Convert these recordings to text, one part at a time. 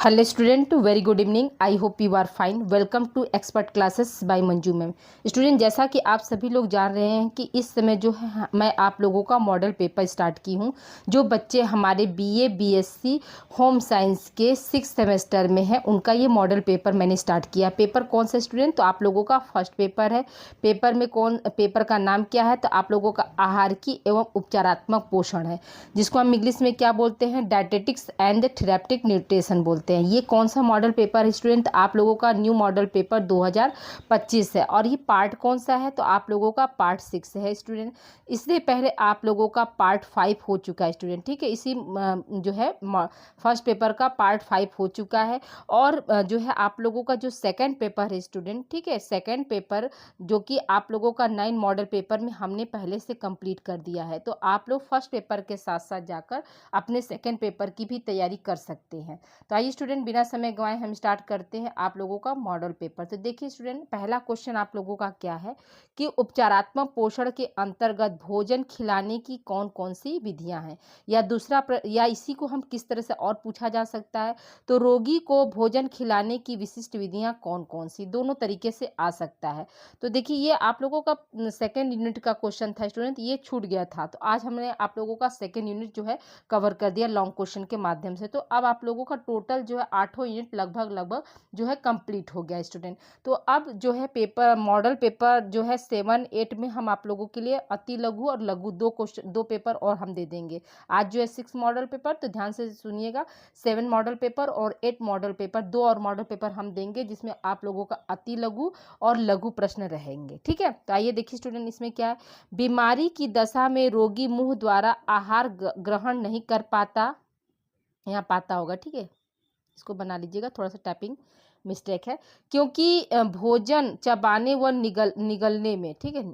Hello student, very good evening. I hope you are fine. Welcome to expert classes by Manju ma'am. Student, जैसा कि आप सभी लोग जान रहे हैं कि इस समय जो है मैं आप लोगों का मॉडल पेपर स्टार्ट की हूं। जो बच्चे हमारे बीए बीएससी होम साइंस के 6 सेमेस्टर में हैं उनका ये मॉडल पेपर मैंने स्टार्ट किया। पेपर कौन सा स्टूडेंट? तो आप लोगों का फर्स्ट पेपर है। पेपर का नाम क्या है? तो आप लोगों का आहार की एवं उपचारात्मक पोषण है, जिसको हम इंग्लिश में क्या बोलते हैं? डायटेटिक्स एंड थेरेप्टिक न्यूट्रिशन बोलते हैं। ये कौन सा मॉडल पेपर है स्टूडेंट? आप लोगों का न्यू मॉडल पेपर 2025 है। और ये पार्ट कौन सा है? तो आप लोगों का पार्ट 6 है स्टूडेंट। इससे पहले आप लोगों का पार्ट 5 हो चुका है स्टूडेंट, ठीक है। इसी जो है फर्स्ट पेपर का पार्ट 5 हो चुका है। और जो है आप लोगों का जो सेकंड पेपर है स्टूडेंट, ठीक है, सेकंड पेपर जो कि आप लोगों का 9 मॉडल पेपर में हमने पहले से कंप्लीट कर दिया है। तो आप लोग फर्स्ट पेपर के साथ साथ जाकर अपने सेकंड पेपर की भी तैयारी कर सकते हैं। तो आइए स्टूडेंट, बिना समय गंवाए हम स्टार्ट करते हैं आप लोगों का मॉडल पेपर। तो देखिए स्टूडेंट, पहला क्वेश्चन आप लोगों का क्या है कि उपचारात्मक पोषण के अंतर्गत भोजन खिलाने की कौन कौन सी विधियां हैं, या या इसी को हम किस तरह से और पूछा जा सकता है, तो रोगी को भोजन खिलाने की विशिष्ट विधियां कौन कौन सी, दोनों तरीके से आ सकता है। तो देखिए, ये आप लोगों का सेकेंड यूनिट का क्वेश्चन था स्टूडेंट, ये छूट गया था। तो आज हमने आप लोगों का सेकेंड यूनिट जो है कवर कर दिया लॉन्ग क्वेश्चन के माध्यम से। तो अब आप लोगों का टोटल जो है 8 यूनिट लगभग जो है कंप्लीट हो गया स्टूडेंट। तो अब जो है पेपर मॉडल पेपर जो है 7, 8 में हम आप लोगों के लिए अति लघु और लघु दो पेपर और हम दे देंगे। आज जो है 6 मॉडल पेपर, तो ध्यान से सुनिएगा। 7 मॉडल पेपर और 8 मॉडल पेपर, 2 और मॉडल पेपर हम देंगे, जिसमें आप लोगों का अति लघु और लघु प्रश्न रहेंगे, ठीक है। तो आइए देखिए स्टूडेंट, इसमें क्या है। बीमारी की दशा में रोगी मुंह द्वारा आहार ग्रहण नहीं कर पाता, यहाँ पाता होगा, ठीक है, इसको बना लीजिएगा, थोड़ा सा टाइपिंग मिस्टेक है, क्योंकि भोजन चबाने व निगलने में, ठीक है,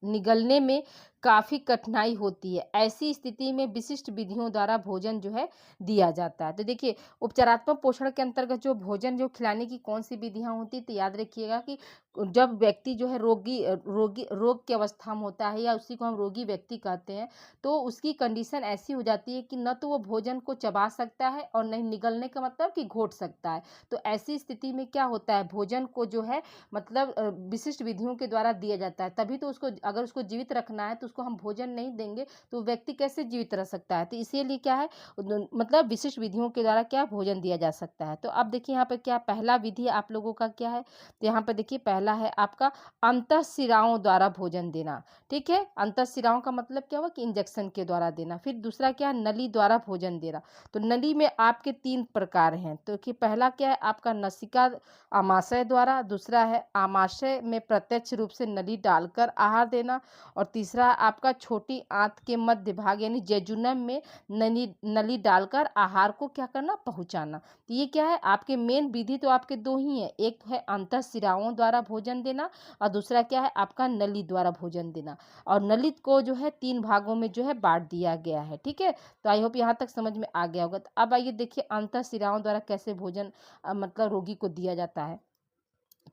निगलने में काफ़ी कठिनाई होती है। ऐसी स्थिति में विशिष्ट विधियों द्वारा भोजन जो है दिया जाता है। तो देखिए, उपचारात्मक पोषण के अंतर्गत जो भोजन जो खिलाने की कौन सी विधियां होती है, तो याद रखिएगा कि जब व्यक्ति जो है रोग की अवस्था में होता है, या उसी को हम रोगी व्यक्ति कहते हैं, तो उसकी कंडीशन ऐसी हो जाती है कि न तो वो भोजन को चबा सकता है और नहीं निगलने का मतलब कि घोट सकता है। तो ऐसी स्थिति में क्या होता है, भोजन को जो है मतलब विशिष्ट विधियों के द्वारा दिया जाता है। तभी तो उसको, अगर उसको जीवित रखना है तो उसको हम भोजन नहीं देंगे तो व्यक्ति कैसे जीवित रह सकता है। तो इसीलिए क्या है, मतलब विशिष्ट विधियों के द्वारा क्या भोजन दिया जा सकता है। तो अब देखिए यहाँ पे क्या पहला विधि आप लोगों का क्या है। तो यहाँ पे देखिए, पहला है आपका अंतःशिराओं द्वारा भोजन देना, ठीक है। अंतःशिराओं का मतलब क्या हुआ कि इंजेक्शन के द्वारा देना। फिर दूसरा क्या है, नली द्वारा भोजन देना। तो नली में आपके 3 प्रकार हैं। तो कि पहला क्या है आपका नसिका आमाशय द्वारा, दूसरा है आमाशय में प्रत्यक्ष रूप से नली डालकर आहार देना, और तीसरा आपका छोटी आंत के मध्य भाग यानी जेजुनम में नली डालकर आहार को क्या करना, पहुंचाना। तो ये क्या है, आपके मेन विधि तो आपके 2 ही है, एक है अंतःशिराओं द्वारा भोजन देना, और दूसरा क्या है आपका नली द्वारा भोजन देना। और नलित को जो है 3 भागों में जो है बांट दिया गया है, ठीक है। तो आई होप यहाँ तक समझ में आ गया होगा। तो अब आइए देखिए, अंतःशिराओं द्वारा कैसे भोजन मतलब रोगी को दिया जाता है।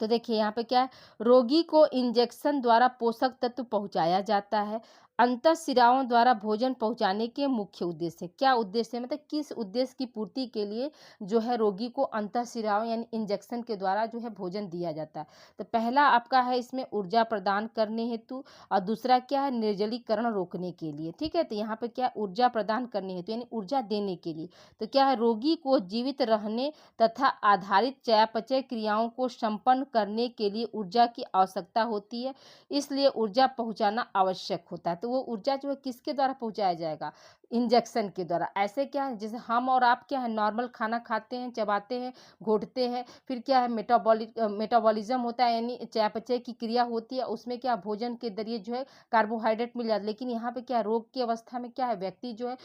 तो देखिए यहाँ पे क्या है, रोगी को इंजेक्शन द्वारा पोषक तत्व पहुंचाया जाता है। अंतःशिराओं द्वारा भोजन पहुंचाने के मुख्य उद्देश्य, क्या उद्देश्य है, मतलब किस उद्देश्य की पूर्ति के लिए जो है रोगी को अंतःशिराओं यानी इंजेक्शन के द्वारा जो है भोजन दिया जाता है। तो पहला आपका है इसमें ऊर्जा प्रदान करने हेतु, और दूसरा क्या है निर्जलीकरण रोकने के लिए, ठीक है। तो यहाँ पे क्या ऊर्जा प्रदान करने हेतु यानी ऊर्जा देने के लिए। तो क्या है, रोगी को जीवित रहने तथा आधारित चयापचय क्रियाओं को संपन्न करने के लिए ऊर्जा की आवश्यकता होती है, इसलिए ऊर्जा पहुंचाना आवश्यक होता है। तो वो ऊर्जा जो है किसके द्वारा पहुंचाया जाएगा, इंजेक्शन के द्वारा। ऐसे क्या है, जैसे हम और आप क्या है नॉर्मल खाना खाते हैं, चबाते हैं, घोटते हैं, फिर क्या है मेटाबॉलिज्म होता है यानी चयापचय की क्रिया होती है, उसमें क्या भोजन के जरिए जो है कार्बोहाइड्रेट मिल जाता है। लेकिन यहाँ पे क्या रोग की अवस्था में क्या है, व्यक्ति जो है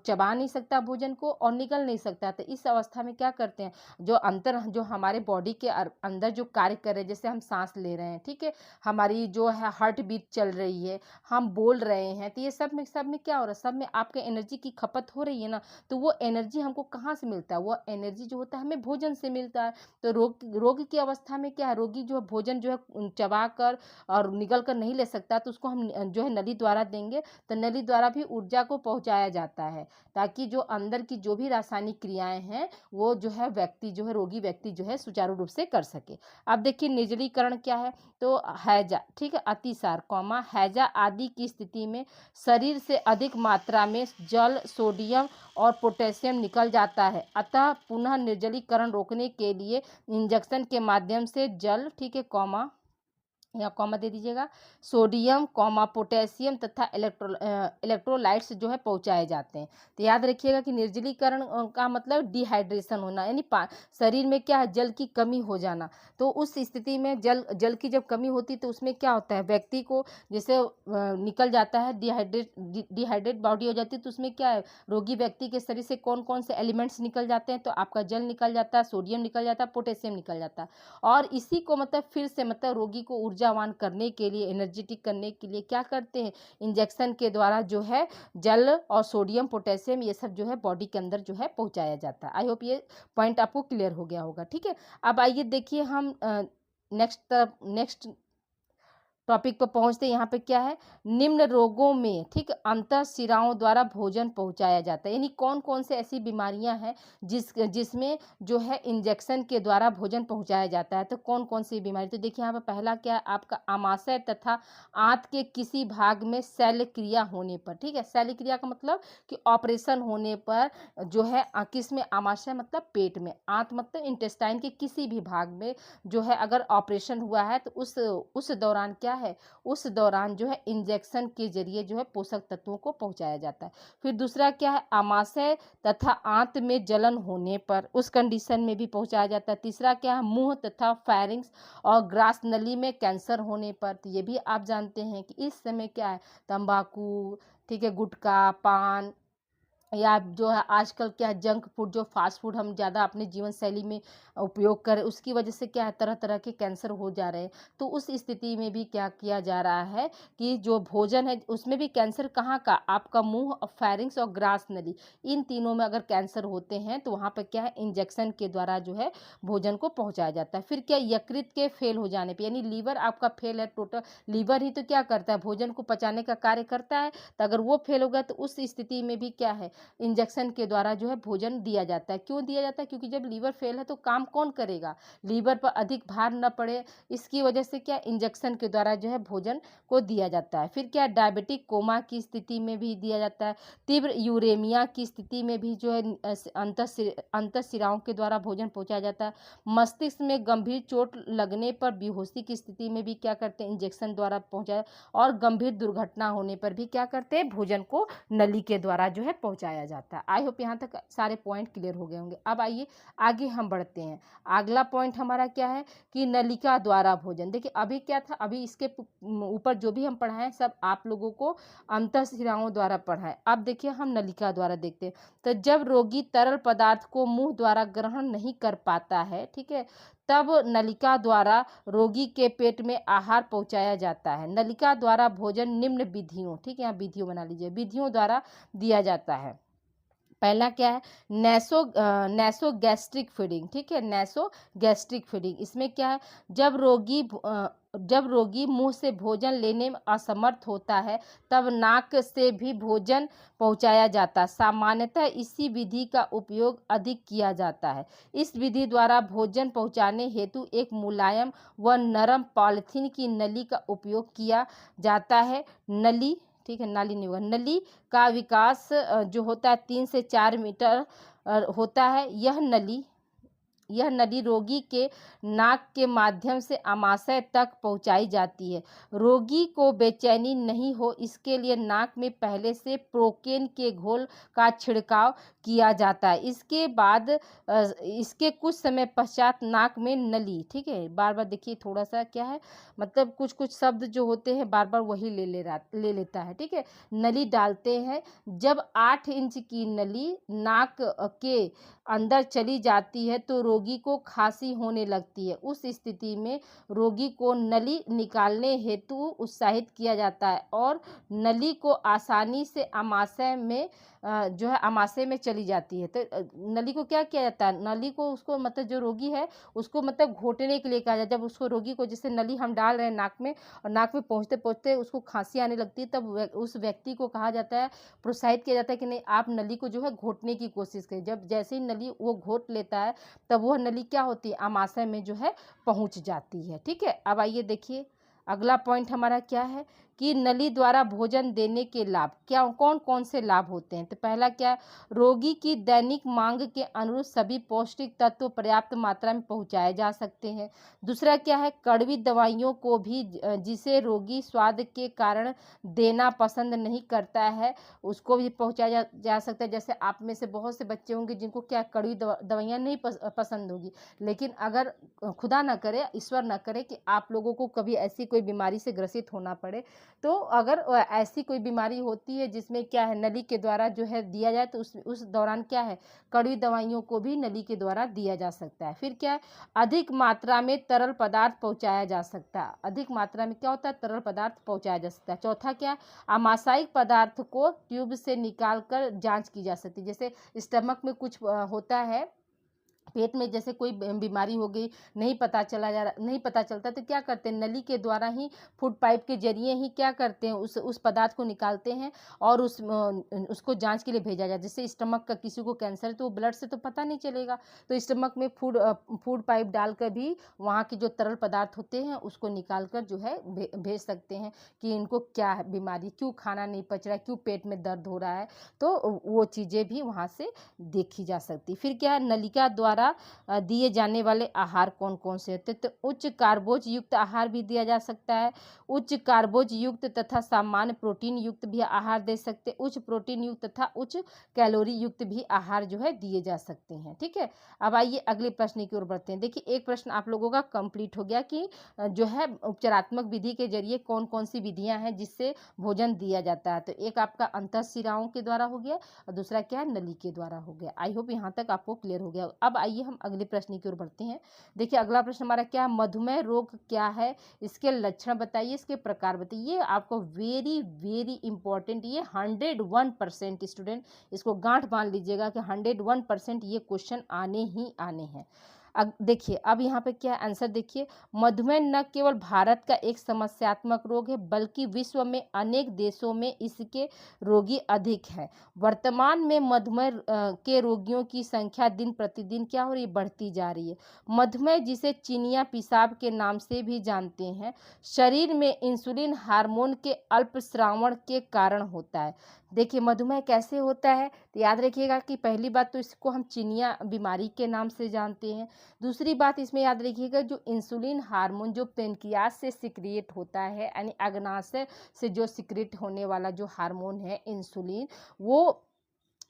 चबा नहीं सकता भोजन को और निगल नहीं सकता। तो इस अवस्था में क्या करते हैं, जो हमारे बॉडी के अंदर जो कार्य कर रहे हैं, जैसे हम सांस ले रहे हैं, ठीक है, हमारी जो है हार्ट बीट चल रही है, हम बोल रहे हैं, तो ये सब में क्या हो रहा है, सब में आपके एनर्जी की खपत हो रही है ना, तो वो एनर्जी हमको कहाँ से मिलता है? वो एनर्जी जो होता है हमें भोजन से मिलता है। तो रोग की अवस्था में क्या है, रोगी जो है भोजन जो है चबा कर और निगल कर नहीं ले सकता, तो उसको हम जो है नली द्वारा देंगे, तो नली द्वारा भी ऊर्जा को पहुँचाया जाता है, ताकि जो अंदर की जो भी रासायनिक क्रियाएँ हैं, वो जो है व्यक्ति जो है, रोगी व्यक्ति जो है सुचारू रूप से कर सके। अब देखिए निर्जलीकरण क्या है, तो हैजा, ठीक है, अतिसार, हैजा आदि की स्थिति में शरीर से अधिक मात्रा में जल, सोडियम और पोटेशियम निकल जाता है। अतः पुनः निर्जलीकरण रोकने के लिए इंजेक्शन के माध्यम से जल, ठीक है, या कॉमा दे दीजिएगा, सोडियम, पोटेशियम तथा इलेक्ट्रोलाइट्स जो है पहुंचाए जाते हैं। तो याद रखिएगा कि निर्जलीकरण का मतलब डिहाइड्रेशन होना, यानी शरीर में क्या है, जल की कमी हो जाना। तो उस स्थिति में जल की जब कमी होती है तो उसमें क्या होता है, व्यक्ति को जैसे निकल जाता है, डिहाइड्रेट बॉडी हो जाती है, तो उसमें क्या है, रोगी व्यक्ति के शरीर से कौन कौन से एलिमेंट्स निकल जाते हैं, तो आपका जल निकल जाता है, सोडियम निकल जाता है, पोटेशियम निकल जाता है। और इसी को मतलब फिर से मतलब रोगी को ऊर्जावान करने के लिए, एनर्जेटिक करने के लिए क्या करते हैं, इंजेक्शन के द्वारा जो है जल और सोडियम, पोटेशियम ये सब जो है बॉडी के अंदर जो है पहुंचाया जाता है। आई होप ये पॉइंट आपको क्लियर हो गया होगा। ठीक है, अब आइए देखिए हम नेक्स्ट टॉपिक पर पहुंचते, यहाँ पे क्या है, निम्न रोगों में, ठीक, अंतःशिराओं द्वारा भोजन पहुंचाया जाता है। यानी कौन कौन से ऐसी बीमारियां हैं जिसमें जो है इंजेक्शन के द्वारा भोजन पहुंचाया जाता है, तो कौन कौन सी बीमारी, तो देखिए यहाँ पे पहला क्या है आपका, आमाशय तथा आंत के किसी भाग में शल्य क्रिया होने पर। ठीक है, शल्य क्रिया का मतलब कि ऑपरेशन होने पर जो है किस में, आमाशय मतलब पेट में, आंत मतलब इंटेस्टाइन के किसी भी भाग में जो है अगर ऑपरेशन हुआ है, तो उस दौरान क्या है, उस दौरान जो है इंजेक्शन के जरिए जो है पोषक तत्वों को पहुंचाया जाता है। फिर दूसरा क्या है, आमाशय तथा आंत में जलन होने पर उस कंडीशन में भी पहुंचाया जाता है। तीसरा क्या है, मुंह तथा फेरिंक्स और ग्रास नली में कैंसर होने पर। तो ये भी आप जानते हैं कि इस समय क्या है, तंबाकू, ठीक है, गुटखा, पान, या जो है आजकल क्या है, जंक फूड, जो फास्ट फूड हम ज़्यादा अपने जीवन शैली में उपयोग करें, उसकी वजह से क्या है, तरह तरह के कैंसर हो जा रहे हैं। तो उस स्थिति में भी क्या किया जा रहा है कि जो भोजन है उसमें भी कैंसर कहाँ का, आपका मुंह, फेरिंक्स और ग्रास नली, इन तीनों में अगर कैंसर होते हैं तो वहाँ पर क्या है, इंजेक्शन के द्वारा जो है भोजन को पहुँचाया जाता है। फिर क्या, यकृत के फेल हो जाने पर, यानी लीवर आपका फेल है, टोटल लीवर ही तो क्या करता है, भोजन को पचाने का कार्य करता है, तो अगर वो फेल हो गया तो उस स्थिति में भी क्या है, इंजेक्शन के द्वारा जो है भोजन दिया जाता है। क्यों दिया जाता है, क्योंकि जब लीवर फेल है तो काम कौन करेगा, लीवर पर अधिक भार न पड़े, इसकी वजह से क्या, इंजेक्शन के द्वारा जो है भोजन को दिया जाता है। फिर क्या, डायबिटिक कोमा की स्थिति में भी दिया जाता है। तीव्र यूरेमिया की स्थिति में भी जो है अंतःशिराओं के द्वारा भोजन पहुंचाया जाता है। मस्तिष्क में गंभीर चोट लगने पर बेहोशी की स्थिति में भी क्या करते हैं, इंजेक्शन द्वारा पहुंचाया, और गंभीर दुर्घटना होने पर भी क्या करते हैं, भोजन को नली के द्वारा जो है पहुंचाया जाता है। आई होप यहाँ तक सारे पॉइंट क्लियर हो गए होंगे। अब आइए आगे हम बढ़ते हैं। अगला पॉइंट हमारा क्या है कि नलिका द्वारा भोजन। देखिए अभी क्या था, अभी इसके ऊपर जो भी हम पढ़ाएं सब आप लोगों को अंतःशिराओं द्वारा पढ़ाएं। अब देखिए हम नलिका द्वारा देखते हैं। तो जब रोगी तरल पदार्थ को मुंह द्वारा ग्रहण नहीं कर पाता है, ठीक है, तब नलिका द्वारा रोगी के पेट में आहार पहुंचाया जाता है। नलिका द्वारा भोजन निम्न विधियों, ठीक है, यहाँ विधियों बना लीजिए, विधियों द्वारा दिया जाता है। पहला क्या है, नैसो गैस्ट्रिक फीडिंग, ठीक है, नैसो गैस्ट्रिक फीडिंग, इसमें क्या है, जब रोगी मुंह से भोजन लेने में असमर्थ होता है तब नाक से भी भोजन पहुंचाया जाता है। सामान्यतः इसी विधि का उपयोग अधिक किया जाता है। इस विधि द्वारा भोजन पहुंचाने हेतु एक मुलायम व नरम पॉलिथीन की नली का उपयोग किया जाता है। नली, ठीक है, नाली नहीं होगा, नली का विकास जो होता है 3 से 4 मीटर होता है। यह नली रोगी के नाक के माध्यम से आमाशय तक पहुंचाई जाती है। रोगी को बेचैनी नहीं हो इसके लिए नाक में पहले से प्रोकेन के घोल का छिड़काव किया जाता है। इसके बाद इसके कुछ समय पश्चात नाक में नली, ठीक है, बार बार देखिए थोड़ा सा क्या है, मतलब कुछ कुछ शब्द जो होते हैं बार बार वही ले लेता है, ठीक है, नली डालते हैं। जब 8 इंच की नली नाक के अंदर चली जाती है तो रोगी रोगी को खांसी होने लगती है। उस स्थिति में रोगी को नली निकालने हेतु उत्साहित किया जाता है और नली को आसानी से आमाशय में जो है आमाशय में चली जाती है। तो नली को क्या किया जाता है, नली को उसको मतलब जो रोगी है उसको मतलब घोटने के लिए कहा जाता है। जब उसको रोगी को जैसे नली हम डाल रहे हैं नाक में और नाक में पहुँचते पहुँचते उसको खांसी आने लगती है, तब उस व्यक्ति को कहा जाता है, प्रोत्साहित किया जाता है कि नहीं, आप नली को जो है घोटने की कोशिश करें। जब जैसे ही नली वो घोट लेता है तब वह नली क्या होती है, आमाशय में जो है पहुँच जाती है। ठीक है, अब आइए देखिए अगला पॉइंट हमारा क्या है कि नली द्वारा भोजन देने के लाभ क्या, कौन कौन से लाभ होते हैं। तो पहला क्या, रोगी की दैनिक मांग के अनुरूप सभी पौष्टिक तत्व पर्याप्त मात्रा में पहुंचाए जा सकते हैं। दूसरा क्या है, कड़वी दवाइयों को भी जिसे रोगी स्वाद के कारण देना पसंद नहीं करता है उसको भी पहुंचाया जा सकता है। जैसे आप में से बहुत से बच्चे होंगे जिनको क्या कड़वी दवाइयाँ नहीं पसंद होगी, लेकिन अगर खुदा ना करे, ईश्वर ना करे कि आप लोगों को कभी ऐसी कोई बीमारी से ग्रसित होना पड़े, तो अगर ऐसी कोई बीमारी होती है जिसमें क्या है नली के द्वारा जो है दिया जाए, तो उस दौरान क्या है कड़वी दवाइयों को भी नली के द्वारा दिया जा सकता है। फिर क्या है, अधिक मात्रा में तरल पदार्थ पहुंचाया जा सकता है। अधिक मात्रा में क्या होता है, तरल पदार्थ पहुंचाया जा सकता है। चौथा क्या, आमाशयिक पदार्थ को ट्यूब से निकाल कर जाँच की जा सकती है। जैसे स्टमक में कुछ होता है, पेट में जैसे कोई बीमारी हो गई, नहीं पता चलता, तो क्या करते हैं, नली के द्वारा ही फूड पाइप के जरिए ही क्या करते हैं, उस पदार्थ को निकालते हैं और उसको जांच के लिए भेजा जाए। जैसे स्टमक का किसी को कैंसर है तो ब्लड से तो पता नहीं चलेगा, तो स्टमक में फूड पाइप डालकर भी वहाँ की जो तरल पदार्थ होते हैं उसको निकाल कर जो है भेज सकते हैं कि इनको क्या है बीमारी, क्यों खाना नहीं पच रहा है, क्यों पेट में दर्द हो रहा है, तो वो चीज़ें भी वहाँ से देखी जा सकती। फिर क्या है, नलिका द्वारा दिए जाने वाले आहार कौन कौन से होते हैं। तो उच्च कार्बोज युक्त आहार भी दिया जा सकता है, उच्च कार्बोज युक्त तथा सामान्य प्रोटीन युक्त भी आहार दे सकते हैं, उच्च प्रोटीन युक्त तथा उच्च कैलोरी युक्त भी आहार जो है दिए जा सकते हैं। ठीक है, अब आइए अगले प्रश्न की ओर बढ़ते हैं। देखिए एक प्रश्न आप लोगों का कंप्लीट हो गया कि जो है उपचारात्मक विधि के जरिए कौन कौन सी विधियां हैं जिससे भोजन दिया जाता है। तो एक आपका अंतःशिराओं के द्वारा हो गया और दूसरा क्या है, नली के द्वारा हो गया। आई होप यहाँ तक आपको क्लियर हो गया। अब आइए हम अगले प्रश्न की ओर बढ़ते हैं। देखिए अगला प्रश्न हमारा क्या है, मधुमेह रोग क्या है, इसके लक्षण बताइए, इसके प्रकार बताइए। ये आपको वेरी वेरी इंपॉर्टेंट, ये 101% स्टूडेंट इसको गांठ बांध लीजिएगा कि 101% ये क्वेश्चन आने ही आने हैं। अब देखिए अब यहाँ पे क्या आंसर देखिए, मधुमेह न केवल भारत का एक समस्यात्मक रोग है बल्कि विश्व में अनेक देशों में इसके रोगी अधिक हैं। वर्तमान में मधुमेह के रोगियों की संख्या दिन प्रतिदिन क्या हो रही है, बढ़ती जा रही है। मधुमेह जिसे चिनिया पेशाब के नाम से भी जानते हैं, शरीर में इंसुलिन हार्मोन के अल्पस्रावन के कारण होता है। देखिए मधुमेह कैसे होता है, तो याद रखिएगा कि पहली बात तो इसको हम चिनिया बीमारी के नाम से जानते हैं। दूसरी बात इसमें याद रखिएगा, जो इंसुलिन हार्मोन जो पेनक्रियास से सिक्रिएट होता है, यानी अग्नाशय से जो सिक्रिएट होने वाला जो हार्मोन है इंसुलिन, वो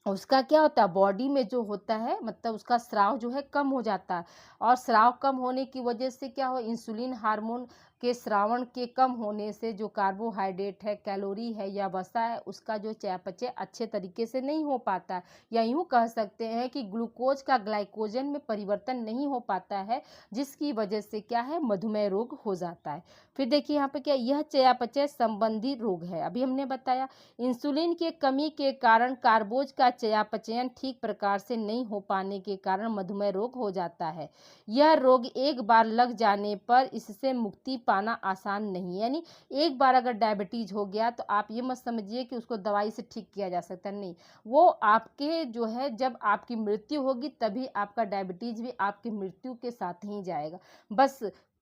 उसका क्या होता है बॉडी में जो होता है, मतलब उसका स्राव जो है कम हो जाता है। और स्राव कम होने की वजह से क्या हो, इंसुलिन हार्मोन के स्रावण के कम होने से जो कार्बोहाइड्रेट है, कैलोरी है या वसा है, उसका जो चयापचय अच्छे तरीके से नहीं हो पाता है, या यूँ कह सकते हैं कि ग्लूकोज का ग्लाइकोजन में परिवर्तन नहीं हो पाता है, जिसकी वजह से क्या है मधुमेह रोग हो जाता है। फिर देखिए यहाँ पे क्या, यह चयापचय संबंधी रोग है। अभी हमने बताया इंसुलिन के कमी के कारण कार्बोज का चयापचयन ठीक प्रकार से नहीं हो पाने के कारण मधुमेह रोग हो जाता है। यह रोग एक बार लग जाने पर इससे मुक्ति पाना आसान नहीं है। यानी एक बार अगर डायबिटीज हो गया तो आप ये मत समझिए कि उसको दवाई से ठीक किया जा सकता है, नहीं, वो आपके जो है जब आपकी मृत्यु होगी तभी आपका डायबिटीज भी आपकी मृत्यु के साथ ही जाएगा। बस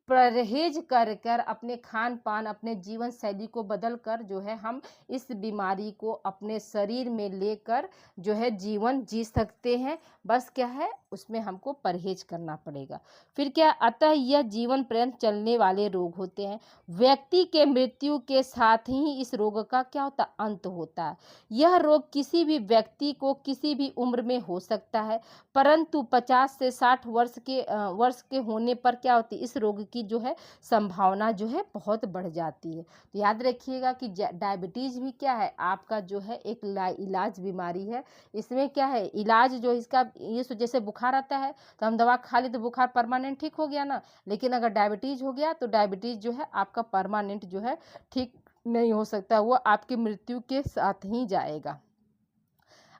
परहेज कर कर अपने खान पान, अपने जीवन शैली को बदल कर जो है हम इस बीमारी को अपने शरीर में लेकर जो है जीवन जी सकते हैं। बस क्या है उसमें हमको परहेज करना पड़ेगा। फिर क्या, अतः यह जीवन पर्यंत चलने वाले रोग होते हैं। व्यक्ति के मृत्यु के साथ ही इस रोग का क्या होता है, अंत होता है। यह रोग किसी भी व्यक्ति को किसी भी उम्र में हो सकता है, परंतु 50 से 60 वर्ष के होने पर क्या होती है, इस रोग की की जो है संभावना जो है बहुत बढ़ जाती है। तो याद रखिएगा कि डायबिटीज़ भी क्या है, आपका जो है एक इलाज बीमारी है। इसमें क्या है, इलाज जो इसका, ये जैसे बुखार आता है तो हम दवा खा ली तो बुखार परमानेंट ठीक हो गया ना, लेकिन अगर डायबिटीज़ हो गया तो डायबिटीज़ जो है आपका परमानेंट जो है ठीक नहीं हो सकता, वो आपकी मृत्यु के साथ ही जाएगा।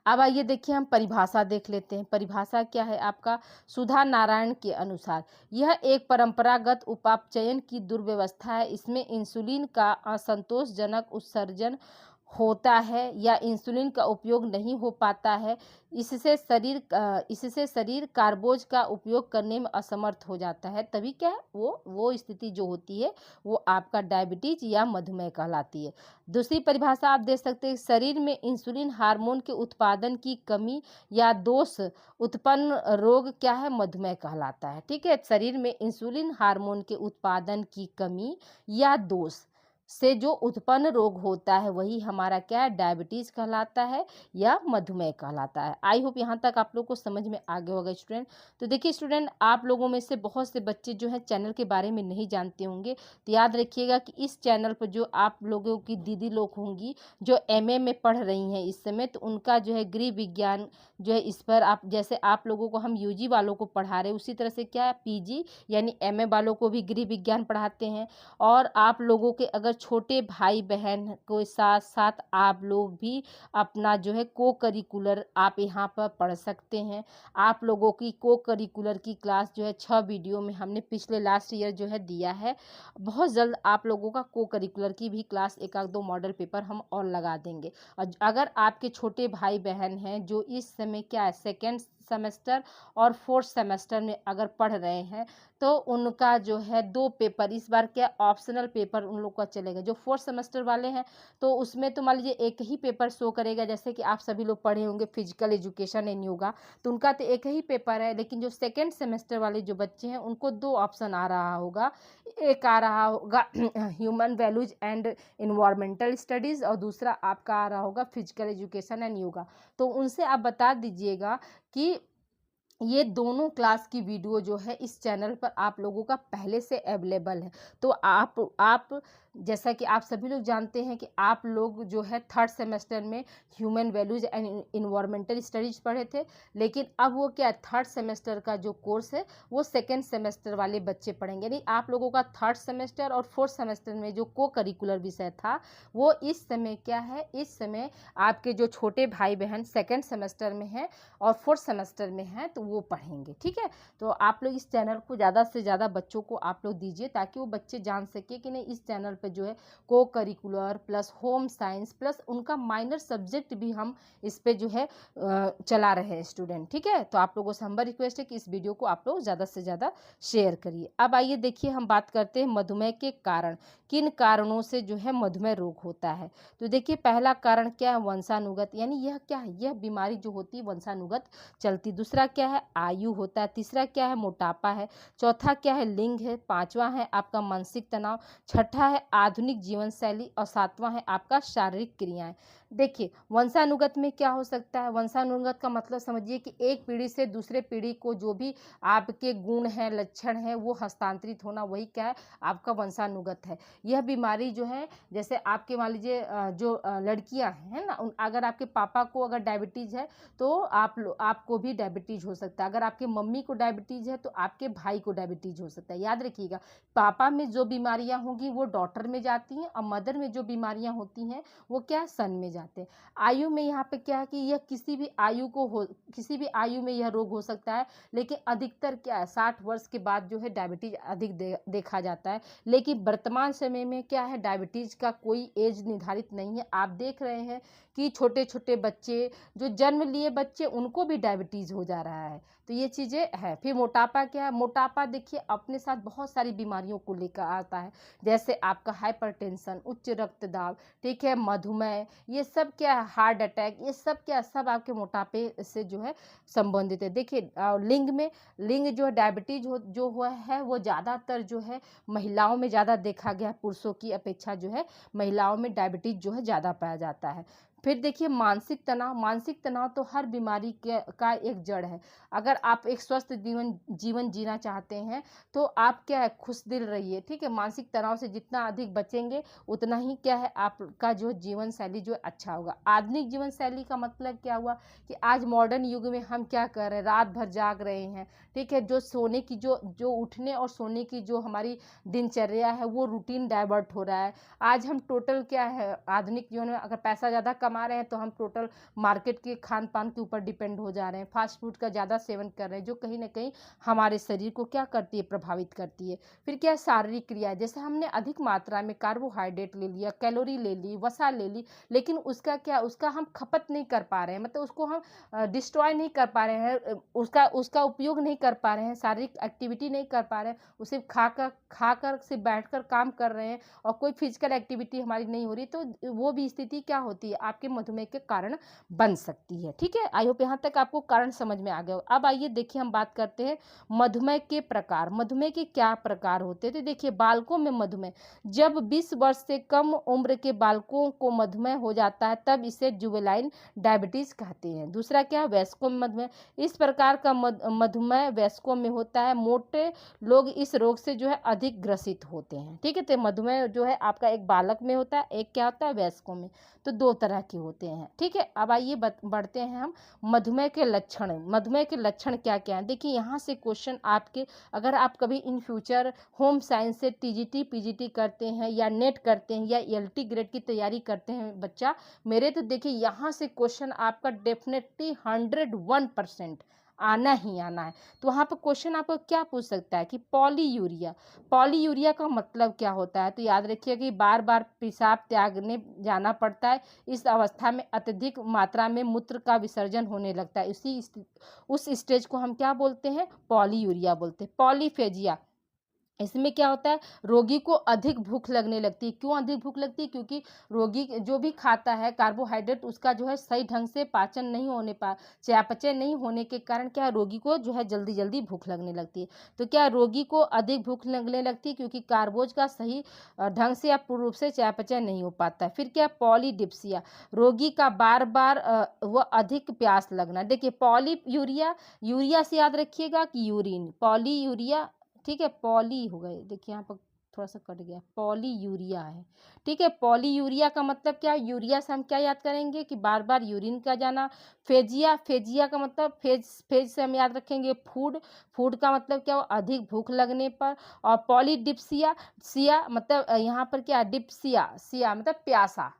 अब आइए देखिए हम परिभाषा देख लेते हैं। परिभाषा क्या है आपका, सुधा नारायण के अनुसार यह एक परंपरागत उपापचयन की दुर्व्यवस्था है। इसमें इंसुलिन का असंतोषजनक उत्सर्जन होता है या इंसुलिन का उपयोग नहीं हो पाता है। इससे शरीर कार्बोज का उपयोग करने में असमर्थ हो जाता है। तभी क्या है, वो स्थिति जो होती है वो आपका डायबिटीज या मधुमेह कहलाती है। दूसरी परिभाषा आप दे सकते हैं, शरीर में इंसुलिन हार्मोन के उत्पादन की कमी या दोष उत्पन्न रोग क्या है, मधुमेह कहलाता है। ठीक है, शरीर में इंसुलिन हार्मोन के उत्पादन की कमी या दोष से जो उत्पन्न रोग होता है वही हमारा क्या है, डायबिटीज कहलाता है या मधुमेह कहलाता है। आई होप यहाँ तक आप लोग को समझ में आ गया होगा स्टूडेंट। तो देखिए स्टूडेंट, आप लोगों में से बहुत से बच्चे जो है चैनल के बारे में नहीं जानते होंगे, तो याद रखिएगा कि इस चैनल पर जो आप लोगों की दीदी लोग होंगी जो एमए में पढ़ रही हैं इस समय, तो उनका जो है गृह विज्ञान जो है, इस पर आप जैसे आप लोगों को हम यूजी वालों को पढ़ा रहे हैं उसी तरह से क्या है, पीजी यानी एमए वालों को भी गृह विज्ञान पढ़ाते हैं। और आप लोगों के अगर छोटे भाई बहन के साथ साथ आप लोग भी अपना जो है को करिकुलर आप यहाँ पर पढ़ सकते हैं। आप लोगों की को करिकुलर की क्लास जो है 6 वीडियो में हमने पिछले लास्ट ईयर जो है दिया है। बहुत जल्द आप लोगों का को करिकुलर की भी क्लास 1-2 मॉडल पेपर हम और लगा देंगे। और अगर आपके छोटे भाई बहन हैं जो इस समय क्या है, सेकेंड सेमेस्टर और 4th सेमेस्टर में अगर पढ़ रहे हैं, तो उनका जो है 2 पेपर इस बार क्या ऑप्शनल पेपर उन लोग का चलेगा। जो 4th सेमेस्टर वाले हैं तो उसमें तो मान लीजिए एक ही पेपर शो करेगा, जैसे कि आप सभी लोग पढ़े होंगे फिजिकल एजुकेशन एंड योगा, तो उनका तो एक ही पेपर है। लेकिन जो सेकेंड सेमेस्टर वाले जो बच्चे हैं उनको 2 ऑप्शन आ रहा होगा। एक आ रहा होगा human values and environmental studies और दूसरा आपका आ रहा होगा फिजिकल एजुकेशन एंड योगा। तो उनसे आप बता दीजिएगा कि ये दोनों क्लास की वीडियो जो है इस चैनल पर आप लोगों का पहले से अवेलेबल है। तो आप जैसा कि आप सभी लोग जानते हैं कि आप लोग जो है 3rd सेमेस्टर में human values and environmental studies पढ़े थे, लेकिन अब वो क्या 3rd सेमेस्टर का जो कोर्स है वो 2nd सेमेस्टर वाले बच्चे पढ़ेंगे। यानी आप लोगों का 3rd सेमेस्टर और 4th सेमेस्टर में जो को करिकुलर विषय था वो इस समय क्या है, इस समय आपके जो छोटे भाई बहन 2nd सेमेस्टर में हैं और 4th सेमेस्टर में हैं तो वो पढ़ेंगे। ठीक है, तो आप लोग इस चैनल को ज़्यादा से ज़्यादा बच्चों को आप लोग दीजिए ताकि वो बच्चे जान सके कि नहीं, इस चैनल पे जो है को curricular plus home science plus उनका माइनर सब्जेक्ट भी हम इस पे जो है चला रहे हैं स्टूडेंट। ठीक है, तो आप लोगों से हमारी रिक्वेस्ट है कि इस वीडियो को आप लोग ज़्यादा से ज़्यादा शेयर करिए। अब आइए देखिए हम बात करते हैं मधुमेह के कारण, किन कारणों से जो है मधुमेह रोग होता है। तो देखिए पहला कारण क्या है, वंशानुगत, यानी यह क्या है, यह बीमारी जो होती है वंशानुगत चलती। दूसरा क्या है, आयु होता है। तीसरा क्या है, मोटापा है। चौथा क्या है, लिंग है। 5वां है आपका मानसिक तनाव। 6ठा है आधुनिक जीवन शैली और 7वां है आपका शारीरिक क्रियाएं। देखिए वंशानुगत में क्या हो सकता है, वंशानुगत का मतलब समझिए कि एक पीढ़ी से दूसरे पीढ़ी को जो भी आपके गुण हैं लक्षण हैं वो हस्तांतरित होना, वही क्या है आपका वंशानुगत है। यह बीमारी जो है जैसे आपके मान लीजिए जो लड़कियां हैं ना, अगर आपके पापा को अगर डायबिटीज़ है तो आपको भी डायबिटीज़ हो सकता है। अगर आपके मम्मी को डायबिटीज़ है तो आपके भाई को डायबिटीज़ हो सकता है। याद रखिएगा, पापा में जो बीमारियां होंगी वो डॉटर में जाती हैं और मदर में जो बीमारियां होती हैं वो क्या सन में जाते हैं। आयु में यहाँ पे क्या है कि यह किसी भी आयु में यह रोग हो सकता है, लेकिन अधिकतर क्या है 60 वर्ष के बाद जो है डायबिटीज़ अधिक देखा जाता है। लेकिन वर्तमान समय में क्या है, डायबिटीज़ का कोई एज निर्धारित नहीं है। आप देख रहे हैं कि छोटे छोटे बच्चे, जो जन्म लिए बच्चे, उनको भी डायबिटीज़ हो जा रहा है। तो ये चीज़ें हैं। फिर मोटापा क्या है, मोटापा देखिए अपने साथ बहुत सारी बीमारियों को लेकर आता है, जैसे आपका हाइपरटेंशन, उच्च रक्तदाब, ठीक है, मधुमेह, ये सब क्या है, हार्ट अटैक, ये सब क्या, सब आपके मोटापे से जो है संबंधित है। देखिए लिंग जो है डायबिटीज जो हुआ है वो ज़्यादातर जो है महिलाओं में ज़्यादा देखा गया, पुरुषों की अपेक्षा जो है महिलाओं में डायबिटीज जो है ज़्यादा पाया जाता है। फिर देखिए मानसिक तनाव तो हर बीमारी का एक जड़ है। अगर आप एक स्वस्थ जीवन जीना चाहते हैं तो आप क्या है, खुश दिल रहिए, ठीक है। मानसिक तनाव से जितना अधिक बचेंगे उतना ही क्या है, आपका जो जीवन शैली जो अच्छा होगा। आधुनिक जीवन शैली का मतलब क्या हुआ कि आज मॉडर्न युग में हम क्या कर रहे हैं, रात भर जाग रहे हैं, ठीक है। जो सोने की जो उठने और सोने की जो हमारी दिनचर्या है वो रूटीन डाइवर्ट हो रहा है। आज हम टोटल क्या है, आधुनिक जीवन में अगर पैसा ज़्यादा कमा रहे हैं तो हम टोटल मार्केट के खान पान के ऊपर डिपेंड हो जा रहे हैं, फास्ट फूड का ज़्यादा सेवन कर रहे हैं, जो कहीं ना कहीं हमारे शरीर को क्या करती है, प्रभावित करती है। फिर क्या है, शारीरिक क्रिया, जैसे हमने अधिक मात्रा में कार्बोहाइड्रेट ले लिया, कैलोरी ले ली, वसा ले ली, लेकिन उसका हम खपत नहीं कर पा रहे हैं, मतलब उसको हम डिस्ट्रॉय नहीं कर पा रहे हैं, उसका उपयोग नहीं कर पा रहे हैं, शारीरिक एक्टिविटी नहीं कर पा रहे हैं, उसे खाकर सिर्फ बैठकर काम कर रहे हैं और कोई फिजिकल एक्टिविटी हमारी नहीं हो रही, तो वो भी स्थिति क्या होती है, आपके मधुमेह के कारण बन सकती है, ठीक है। आई होप यहाँ तक आपको कारण समझ में आ गया। अब आइए देखिए हम बात करते हैं मधुमेह के प्रकार। मधुमेह के क्या प्रकार होते हैं, तो देखिए बालकों में मधुमेह, जब 20 वर्ष से कम उम्र के बालकों को मधुमेह हो जाता है तब इसे जुवेनाइल डायबिटीज कहते हैं। दूसरा क्या है, वयस्कों में मधुमेह, इस प्रकार का मधुमेह वयस्कों में होता है। मोटे लोग इस रोग से जो है अधिक ग्रसित होते हैं, ठीक है। तो मधुमेह जो है आपका एक बालक में होता है, एक क्या होता है, वयस्कों में, तो दो तरह के होते हैं, ठीक है। अब आइए बढ़ते हैं हम मधुमेह के लक्षण। मधुमेह के लक्षण क्या क्या हैं, देखिए यहाँ से क्वेश्चन आपके, अगर आप कभी इन फ्यूचर होम साइंस से टीजीटी पीजीटी करते हैं या नेट करते हैं या एलटी ग्रेड की तैयारी करते हैं बच्चा मेरे, तो देखिए यहाँ से क्वेश्चन आपका डेफिनेटली 101% आना ही आना है। तो वहाँ पर क्वेश्चन आपको क्या पूछ सकता है कि पॉलीयूरिया का मतलब क्या होता है, तो याद रखिए कि बार बार पेशाब त्यागने जाना पड़ता है। इस अवस्था में अत्यधिक मात्रा में मूत्र का विसर्जन होने लगता है, उस स्टेज को हम क्या बोलते हैं, पॉलीयूरिया बोलते हैं। पॉलीफेजिया, इसमें क्या होता है, रोगी को अधिक भूख लगने लगती है। क्यों अधिक भूख लगती है, क्योंकि रोगी जो भी खाता है कार्बोहाइड्रेट, उसका जो है सही ढंग से पाचन नहीं होने चयापचय नहीं होने के कारण क्या है, रोगी को जो है जल्दी जल्दी भूख लगने लगती है। तो क्या रोगी को अधिक भूख लगने लगती है, क्योंकि कार्बोज का सही ढंग से या पूर्ण रूप से चयापचय नहीं हो पाता है। फिर क्या, पॉलीडिप्सिया, रोगी का बार बार वह अधिक प्यास लगना। देखिए पॉलीयूरिया, यूरिया से याद रखिएगा कि यूरिन, पॉलीयूरिया, ठीक है, पॉली हो गए, देखिए यहाँ पर थोड़ा सा कट गया, पॉलीयूरिया है, ठीक है। पॉलीयूरिया का मतलब क्या, यूरिया से हम क्या याद करेंगे कि बार बार यूरिन का जाना। फेजिया का मतलब फेज से हम याद रखेंगे फूड का मतलब क्या हो, अधिक भूख लगने पर। और पॉलीडिप्सिया, सिया मतलब यहाँ पर क्या, सिया मतलब प्यासा,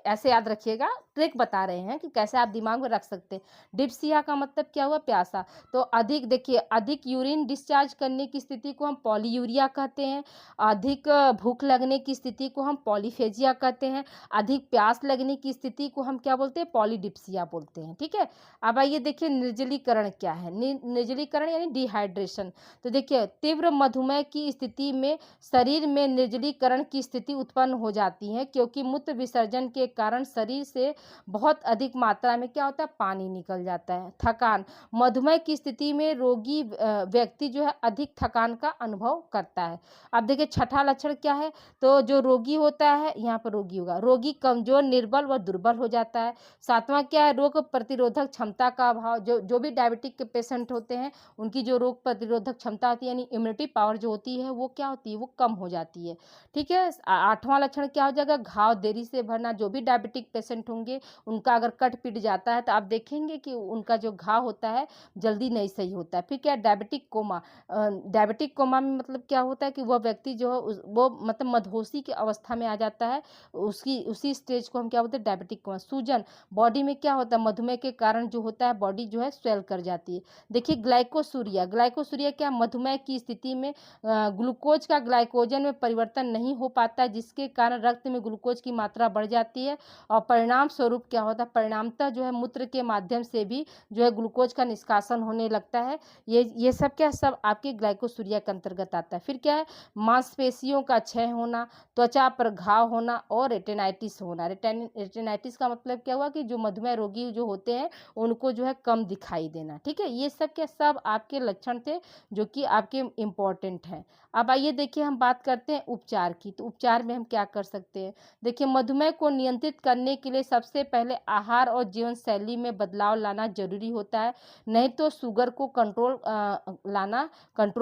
ऐसे याद रखिएगा, ट्रिक बता रहे हैं कि कैसे आप दिमाग में रख सकते हैं। डिप्सिया का मतलब क्या हुआ, प्यासा। तो अधिक, देखिए अधिक यूरिन डिस्चार्ज करने की स्थिति को हम पॉलीयूरिया कहते हैं। अधिक भूख लगने की स्थिति को हम पॉलीफेजिया कहते हैं। अधिक प्यास लगने की स्थिति को हम क्या बोलते हैं, पॉलीडिप्सिया बोलते हैं, ठीक है। अब आइए देखिए निर्जलीकरण क्या है। निर्जलीकरण यानी डिहाइड्रेशन। तो देखिए तीव्र मधुमेह की स्थिति में शरीर में निर्जलीकरण की स्थिति उत्पन्न हो जाती है, क्योंकि मूत्र विसर्जन के कारण शरीर से बहुत अधिक मात्रा में क्या होता है, पानी निकल जाता है। थकान, मधुमेह की स्थिति में रोगी व्यक्ति जो है अधिक थकान का अनुभव करता है। अब देखिए छठा लक्षण क्या है, तो जो रोगी होता है, यहाँ पर रोगी होगा, रोगी कमजोर, निर्बल व दुर्बल हो जाता है। सातवां क्या है, रोग प्रतिरोधक क्षमता का अभाव। जो भी डायबिटिक के पेशेंट होते हैं उनकी जो रोग प्रतिरोधक क्षमता होती है यानी इम्यूनिटी पावर जो होती है वो क्या होती है, वो कम हो जाती है, ठीक है। आठवां लक्षण क्या हो जाएगा, घाव देरी से भरना। जो भी डायबिटिक पेशेंट होंगे उनका अगर कट पिट जाता है तो आप देखेंगे कि उनका जो घाव होता है जल्दी नहीं सही होता है। फिर क्या, डायबिटिक कोमा। डायबिटिक कोमा में मतलब क्या होता है कि वह व्यक्ति जो है वो मतलब मदहोशी की अवस्था में आ जाता है, उसी स्टेज को हम क्या बोलते हैं, डायबिटिक कोमा। सूजन, बॉडी में क्या होता है, मधुमेह के कारण जो होता है बॉडी जो है स्वेल कर जाती है। देखिए ग्लाइकोसूरिया क्या, मधुमेह की स्थिति में ग्लूकोज का ग्लाइकोजन में परिवर्तन नहीं हो पाता है, जिसके कारण रक्त में ग्लूकोज की मात्रा बढ़ जाती है और परिणाम स्वरूप क्या होता है, परिणामतः जो है मूत्र के माध्यम से भी जो है ग्लूकोज का निष्कासन होने लगता है। ये सब क्या, सब आपके ग्लाइकोसूरिया के अंतर्गत आता है। फिर क्या है, मांसपेशियों का क्षय होना, त्वचा पर घाव होना और रेटिनाइटिस होना। रेटिनाइटिस का मतलब क्या हुआ कि जो मधुमेह रोगी जो होते हैं उनको जो है कम दिखाई देना, ठीक है। ये सब क्या, सब आपके लक्षण थे जो कि आपके इम्पोर्टेंट हैं। अब आइए देखिए हम बात करते हैं उपचार की। तो उपचार में हम क्या कर सकते हैं, देखिए मधुमेह को नियंत्रित करने के लिए सबसे पहले आहार और जीवन शैली में बदलाव लाना जरूरी होता है, नहीं तो शुगर को कंट्रोल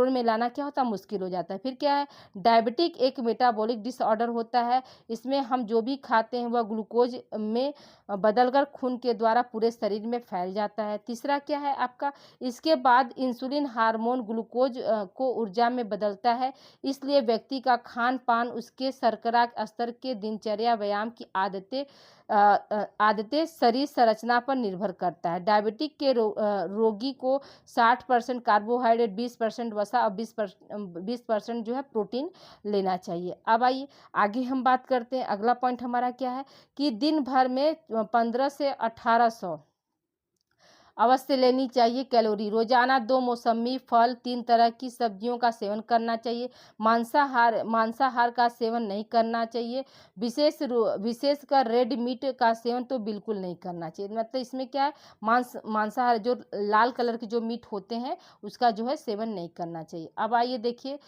में लाना क्या होता है, मुश्किल हो जाता है। फिर क्या है, डायबिटिक एक मेटाबॉलिक डिसऑर्डर होता है, इसमें हम जो भी खाते हैं वह ग्लूकोज में बदलकर खून के द्वारा पूरे शरीर में फैल जाता है। तीसरा क्या है आपका, इसके बाद इंसुलिन हार्मोन ग्लूकोज को ऊर्जा में बदलता है, इसलिए व्यक्ति का खान पान, उसके शर्करा स्तर के दिनचर्या, व्यायाम की आदतें शरीर संरचना पर निर्भर करता है। डायबिटिक के रोगी को 60% कार्बोहाइड्रेट, 20% वसा और 20% जो है प्रोटीन लेना चाहिए। अब आइए आगे हम बात करते हैं। अगला पॉइंट हमारा क्या है कि दिन भर में 15 से 1800 अवश्य लेनी चाहिए कैलोरी। रोजाना 2 मौसमी फल, 3 तरह की सब्जियों का सेवन करना चाहिए। मांसाहार का सेवन नहीं करना चाहिए। विशेषकर रेड मीट का सेवन तो बिल्कुल नहीं करना चाहिए। मतलब इसमें क्या है, मांसाहार जो लाल कलर के जो मीट होते हैं उसका जो है सेवन नहीं करना चाहिए। अब आइए देखिए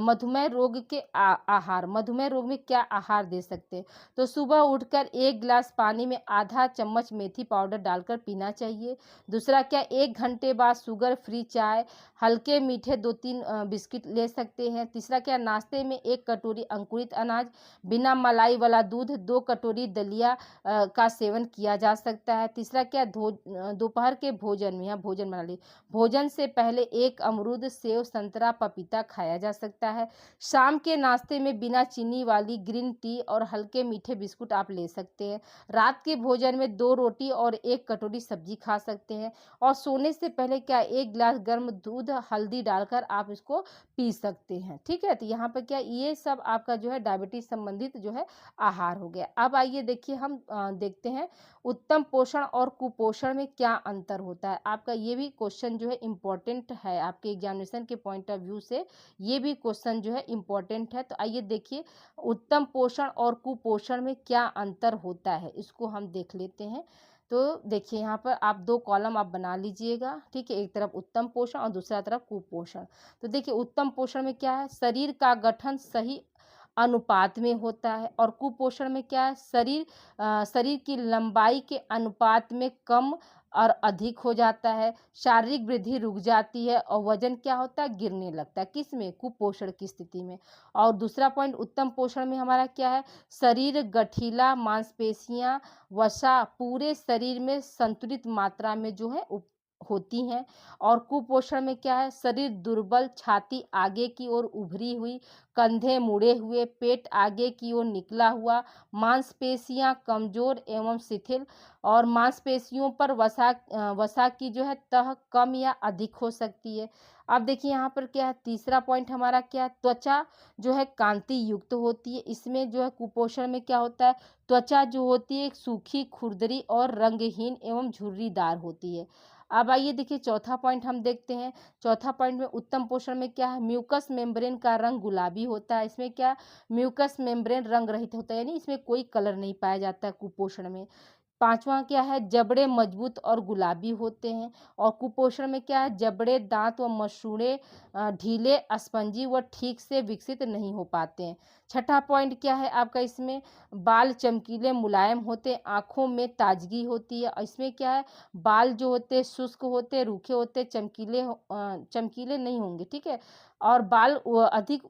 मधुमेह रोग के आहार। मधुमेह रोग में क्या आहार दे सकते हैं, तो सुबह उठकर 1 गिलास पानी में आधा चम्मच मेथी पाउडर डालकर पीना चाहिए। दूसरा क्या, 1 घंटे बाद शुगर फ्री चाय, हल्के मीठे 2-3 बिस्किट ले सकते हैं। तीसरा क्या, नाश्ते में 1 कटोरी अंकुरित अनाज, बिना मलाई वाला दूध, 2 कटोरी दलिया का सेवन किया जा सकता है। तीसरा क्या, दोपहर के भोजन में, यहाँ भोजन बना ली, भोजन से पहले 1 अमरूद, सेव, संतरा, पपीता खाया जा सकता है। शाम के नाश्ते में बिना चीनी वाली ग्रीन टी और हल्के मीठे बिस्कुट आप ले सकते हैं। रात के भोजन में 2 रोटी और 1 कटोरी सब्जी खा सकते हैं। और सोने से पहले क्या, 1 गिलास गर्म दूध, हल्दी डालकर आप इसको पी सकते हैं। ठीक है, तो यहाँ पर क्या, ये सब आपका जो है डायबिटीज संबंधित जो है आहार हो गया। अब आइए देखिए हम देखते हैं उत्तम पोषण और कुपोषण में क्या अंतर होता है। आपका ये भी क्वेश्चन जो है इम्पोर्टेंट है, आपके एग्जामिनेशन के पॉइंट ऑफ व्यू से ये भी क्वेश्चन जो है इम्पोर्टेंट है। तो आइए देखिए उत्तम पोषण और कुपोषण में क्या अंतर होता है, इसको हम देख लेते हैं। तो देखिए यहाँ पर आप 2 कॉलम आप बना लीजिएगा। ठीक है, एक तरफ उत्तम पोषण और दूसरा तरफ कुपोषण। तो देखिए उत्तम पोषण में क्या है, शरीर का गठन सही अनुपात में होता है, और कुपोषण में क्या है, शरीर की लंबाई के अनुपात में कम और अधिक हो जाता है, शारीरिक वृद्धि रुक जाती है और वजन क्या होता है, गिरने लगता है। किसमें, कुपोषण की स्थिति में। और दूसरा पॉइंट उत्तम पोषण में हमारा क्या है, शरीर गठीला, मांसपेशियां, वसा पूरे शरीर में संतुलित मात्रा में जो है होती हैं। और कुपोषण में क्या है, शरीर दुर्बल, छाती आगे की ओर उभरी हुई, कंधे मुड़े हुए, पेट आगे की ओर निकला हुआ, मांसपेशियां कमजोर एवं शिथिल, और मांसपेशियों पर वसा की जो है तह कम या अधिक हो सकती है। अब देखिए यहाँ पर क्या है, तीसरा पॉइंट हमारा क्या है, त्वचा जो है कांति युक्त होती है। इसमें जो है कुपोषण में क्या होता है, त्वचा जो होती है सूखी, खुरदरी और रंगहीन एवं झुर्रीदार होती है। अब आइए देखिए चौथा पॉइंट हम देखते हैं। चौथा पॉइंट में उत्तम पोषण में क्या है, म्यूकस मेम्ब्रेन का रंग गुलाबी होता है। इसमें क्या, म्यूकस मेम्ब्रेन रंग रहित होता है, यानी इसमें कोई कलर नहीं पाया जाता है कुपोषण में। पांचवा क्या है, जबड़े मजबूत और गुलाबी होते हैं। और कुपोषण में क्या है, जबड़े, दांत व मसूड़े ढीले, स्पंजी व ठीक से विकसित नहीं हो पाते हैं। छठा पॉइंट क्या है आपका, इसमें बाल चमकीले मुलायम होते, आंखों में ताजगी होती है। और इसमें क्या है, बाल जो होते शुष्क होते, रूखे होते, चमकीले नहीं होंगे। ठीक है, और बाल अधिक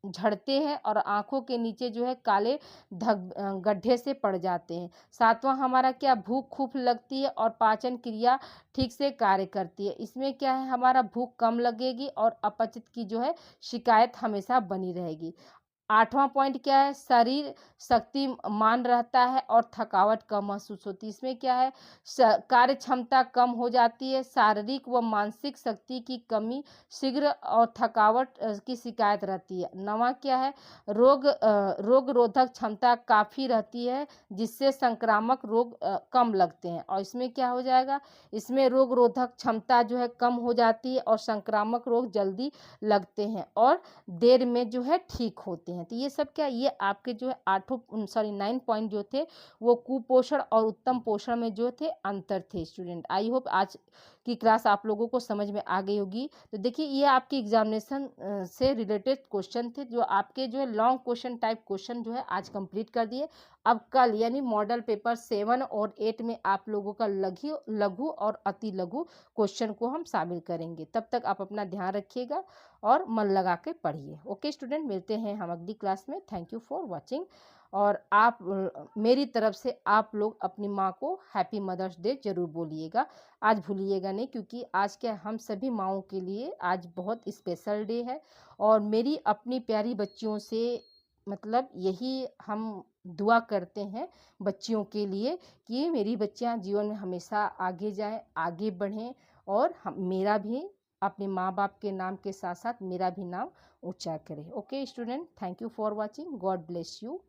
झड़ते हैं और आंखों के नीचे जो है काले गड्ढे से पड़ जाते हैं। सातवां हमारा क्या, भूख खूब लगती है और पाचन क्रिया ठीक से कार्य करती है। इसमें क्या है, हमारा भूख कम लगेगी और अपचित की जो है शिकायत हमेशा बनी रहेगी। आठवां पॉइंट क्या है, शरीर शक्तिमान रहता है और थकावट कम महसूस होती है। इसमें क्या है, कार्य क्षमता कम हो जाती है, शारीरिक व मानसिक शक्ति की कमी, शीघ्र और थकावट की शिकायत रहती है। नवा क्या है, रोग रोधक क्षमता काफ़ी रहती है, जिससे संक्रामक रोग कम लगते हैं। और इसमें क्या हो जाएगा, इसमें रोग रोधक क्षमता जो है कम हो जाती है और संक्रामक रोग जल्दी लगते हैं और देर में जो है ठीक होते हैं। तो ये सब क्या, ये आपके जो है 9 पॉइंट जो थे वो कुपोषण और उत्तम पोषण में जो थे अंतर थे। स्टूडेंट, आई होप आज कि क्लास आप लोगों को समझ में आ गई होगी। तो देखिए ये आपकी एग्जामिनेशन से रिलेटेड क्वेश्चन थे, जो आपके जो है लॉन्ग क्वेश्चन टाइप क्वेश्चन जो है आज कंप्लीट कर दिए। अब कल यानी मॉडल पेपर 7 और 8 में आप लोगों का लघु और अति लघु क्वेश्चन को हम शामिल करेंगे। तब तक आप अपना ध्यान रखिएगा और मन लगा के पढ़िए। ओके स्टूडेंट, मिलते हैं हम अगली क्लास में। Thank you for watching. और आप मेरी तरफ से आप लोग अपनी माँ को हैप्पी मदर्स डे जरूर बोलिएगा। आज भूलिएगा नहीं, क्योंकि आज के हम सभी माँओं के लिए आज बहुत स्पेशल डे है। और मेरी अपनी प्यारी बच्चियों से मतलब यही हम दुआ करते हैं बच्चियों के लिए कि मेरी बच्चियां जीवन में हमेशा आगे जाएं, आगे बढ़ें, और मेरा भी अपने माँ बाप के नाम के साथ साथ मेरा भी नाम ऊंचा करें। Okay student, thank you for watching. God bless you.